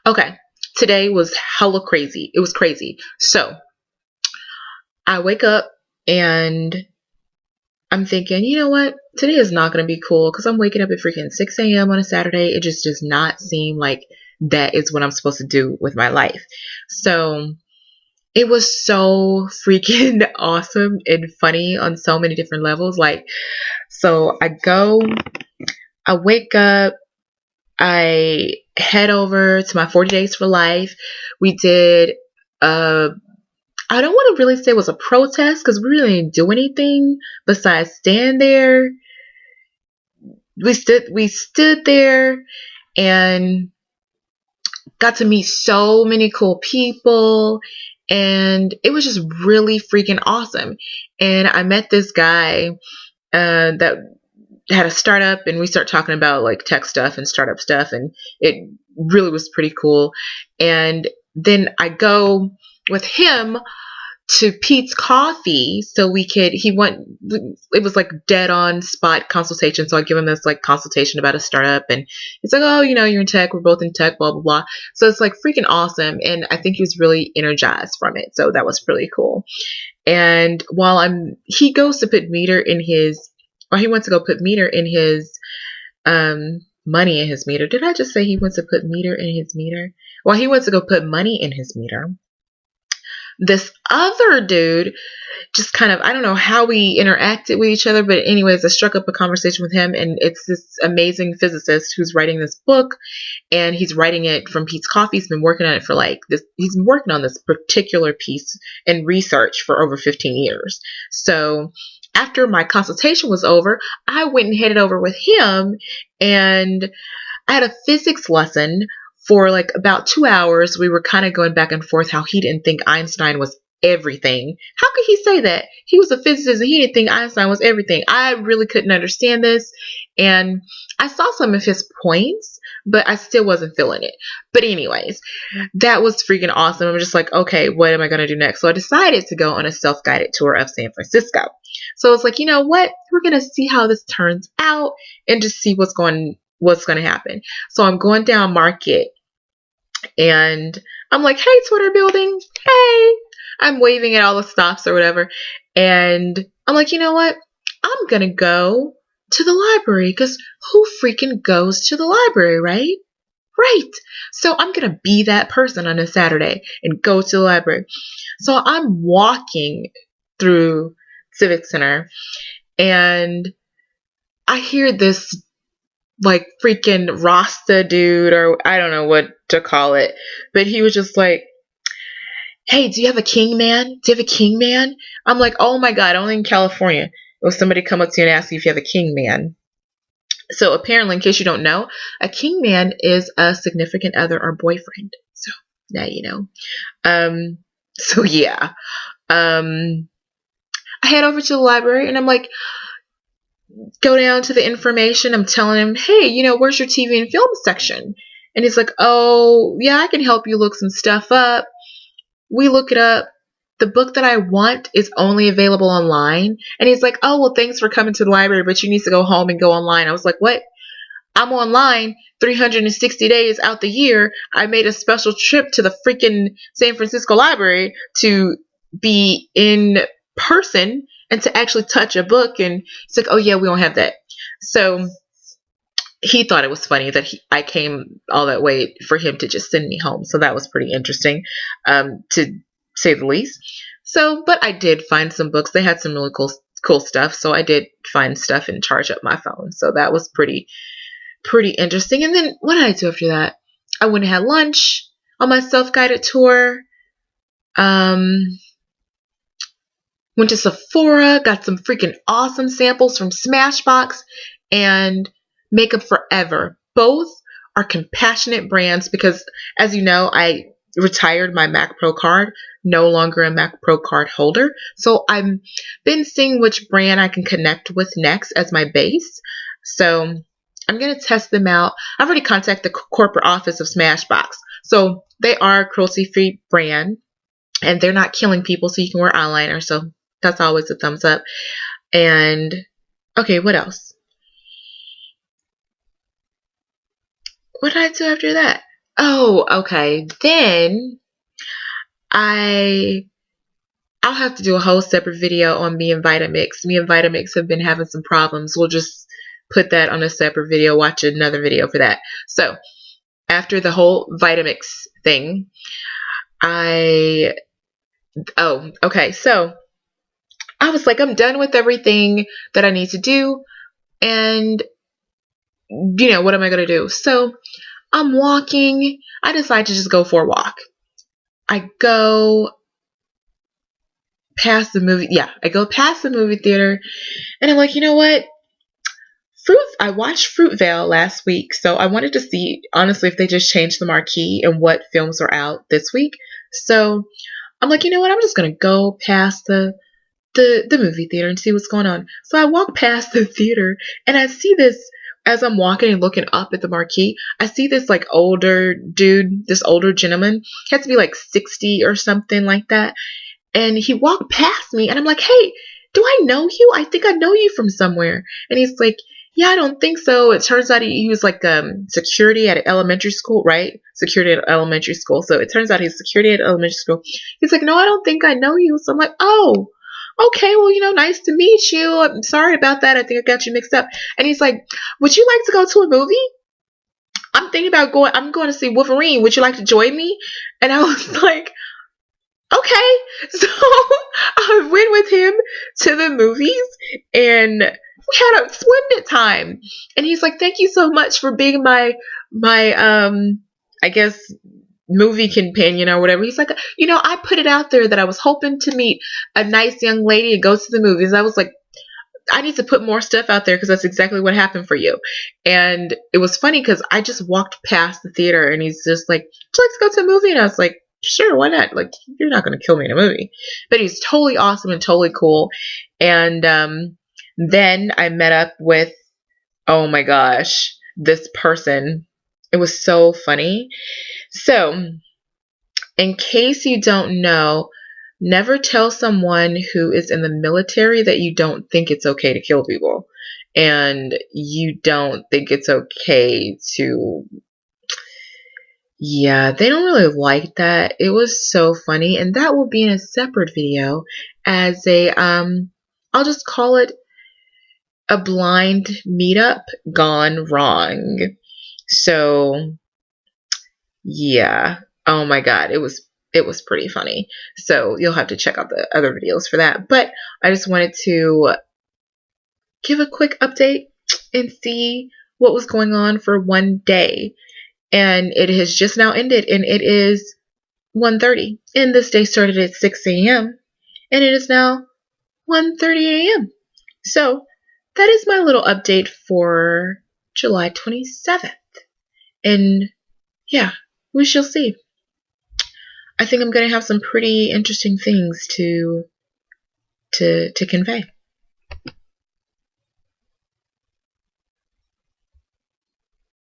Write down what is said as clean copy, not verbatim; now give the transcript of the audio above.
Okay. Today was hella crazy. It was crazy. So I wake up and I'm thinking, you know what? Today is not going to be cool because I'm waking up at freaking 6 a.m. on a Saturday. It just does not seem like that is what I'm supposed to do with my life. So it was so freaking awesome and funny on so many different levels. Like, so I wake up, I head over to my 40 Days for Life. We did I don't want to really say it was a protest because we really didn't do anything besides stand there. We stood there and got to meet so many cool people, and it was just really freaking awesome. And I met this guy that had a startup, and we start talking about like tech stuff and startup stuff, and it really was pretty cool. And then I go with him to Pete's Coffee so it was like dead on spot consultation. So I give him this like consultation about a startup, and he's like, oh, you're in tech. We're both in tech, blah, blah, blah. So it's like freaking awesome. And I think he was really energized from it. So that was really cool. And he goes to put meter in he went to go put meter in his, money in his meter. Did I just say he went to put meter in his meter? Well, he went to go put money in his meter. This other dude just kind of, I don't know how we interacted with each other, but anyways, I struck up a conversation with him, and it's this amazing physicist who's writing this book, and he's writing it from Pete's Coffee. He's been working on it for he's been working on this particular piece and research for over 15 years. So after my consultation was over, I went and headed over with him, and I had a physics lesson for like about 2 hours. We were kind of going back and forth how he didn't think Einstein was everything. How could he say that? He was a physicist and he didn't think Einstein was everything. I really couldn't understand this. And I saw some of his points, but I still wasn't feeling it. But anyways, that was freaking awesome. I'm just like, okay, what am I going to do next? So I decided to go on a self-guided tour of San Francisco. So it's like, you know what? We're going to see how this turns out and just see what's going to happen. So I'm going down Market, and I'm like, hey, Twitter building, hey. I'm waving at all the stops or whatever. And I'm like, you know what? I'm going to go to the library because who freaking goes to the library, right? Right. So I'm going to be that person on a Saturday and go to the library. So I'm walking through Civic Center, and I hear this like freaking Rasta dude, or I don't know what to call it, but he was just like, hey, do you have a king man? Do you have a king man? I'm like, oh my God, only in California will somebody come up to you and ask you if you have a king man. So apparently, in case you don't know, a king man is a significant other or boyfriend. So now you know. So yeah. I head over to the library, and I'm like, go down to the information. I'm telling him, hey, where's your TV and film section? And he's like, oh, yeah, I can help you look some stuff up. We look it up. The book that I want is only available online. And he's like, oh, well, thanks for coming to the library, but you need to go home and go online. I was like, what? I'm online 360 days out the year. I made a special trip to the freaking San Francisco library to be in person and to actually touch a book. And he's like, oh, yeah, we don't have that. So he thought it was funny that I came all that way for him to just send me home. So that was pretty interesting, to say the least. So, but I did find some books. They had some really cool stuff. So I did find stuff and charge up my phone. So that was pretty interesting. And then what did I do after that? I went and had lunch on my self-guided tour. Went to Sephora, got some freaking awesome samples from Smashbox and Makeup Forever. Both are compassionate brands because, as you know, I retired my Mac Pro card, no longer a Mac Pro card holder. So I've been seeing which brand I can connect with next as my base. So I'm going to test them out. I've already contacted the corporate office of Smashbox. So they are a cruelty-free brand, and they're not killing people, so you can wear eyeliner. So that's always a thumbs up. And okay, what else? What did I do after that? Oh, okay. Then I I'll have to do a whole separate video on me and Vitamix. Me and Vitamix have been having some problems. We'll just put that on a separate video, watch another video for that. So, after the whole Vitamix thing, I oh, okay. So, I was like, I'm done with everything that I need to do, and what am I going to do? So, I'm walking. I decide to just go for a walk. I go past the movie. Yeah, I go past the movie theater, and I'm like, you know what? I watched Fruitvale last week, so I wanted to see, honestly, if they just changed the marquee and what films are out this week. So I'm like, you know what? I'm just gonna go past the movie theater and see what's going on. So I walk past the theater, and I see this as I'm walking and looking up at the marquee. I see this like older dude, this older gentleman. He had to be like 60 or something like that. And he walked past me, and I'm like, hey, do I know you? I think I know you from somewhere. And he's like, yeah, I don't think so. It turns out he was like security at an elementary school, right? Security at elementary school. So it turns out he's security at elementary school. He's like, no, I don't think I know you. So I'm like, oh, okay, well, nice to meet you. I'm sorry about that. I think I got you mixed up. And he's like, would you like to go to a movie? I'm thinking about going. I'm going to see Wolverine. Would you like to join me? And I was like, okay. So I went with him to the movies, and we had a splendid time. And he's like, thank you so much for being my I guess movie companion or whatever. He's like, I put it out there that I was hoping to meet a nice young lady and go to the movies. I was like, I need to put more stuff out there because that's exactly what happened for you. And it was funny because I just walked past the theater, and he's just like, would you like to go to a movie? And I was like, sure, why not? Like, you're not going to kill me in a movie. But he's totally awesome and totally cool. And then I met up with, oh my gosh, this person. It was so funny. So, in case you don't know, never tell someone who is in the military that you don't think it's okay to kill people. And you don't think it's okay to. Yeah, they don't really like that. It was so funny. And that will be in a separate video as I'll just call it a blind meetup gone wrong. So, yeah. Oh my God. It was pretty funny. So you'll have to check out the other videos for that. But I just wanted to give a quick update and see what was going on for one day. And it has just now ended, and it is 1:30. And this day started at 6 a.m. and it is now 1:30 a.m. So that is my little update for July 27th. And yeah, we shall see. I think I'm going to have some pretty interesting things to convey.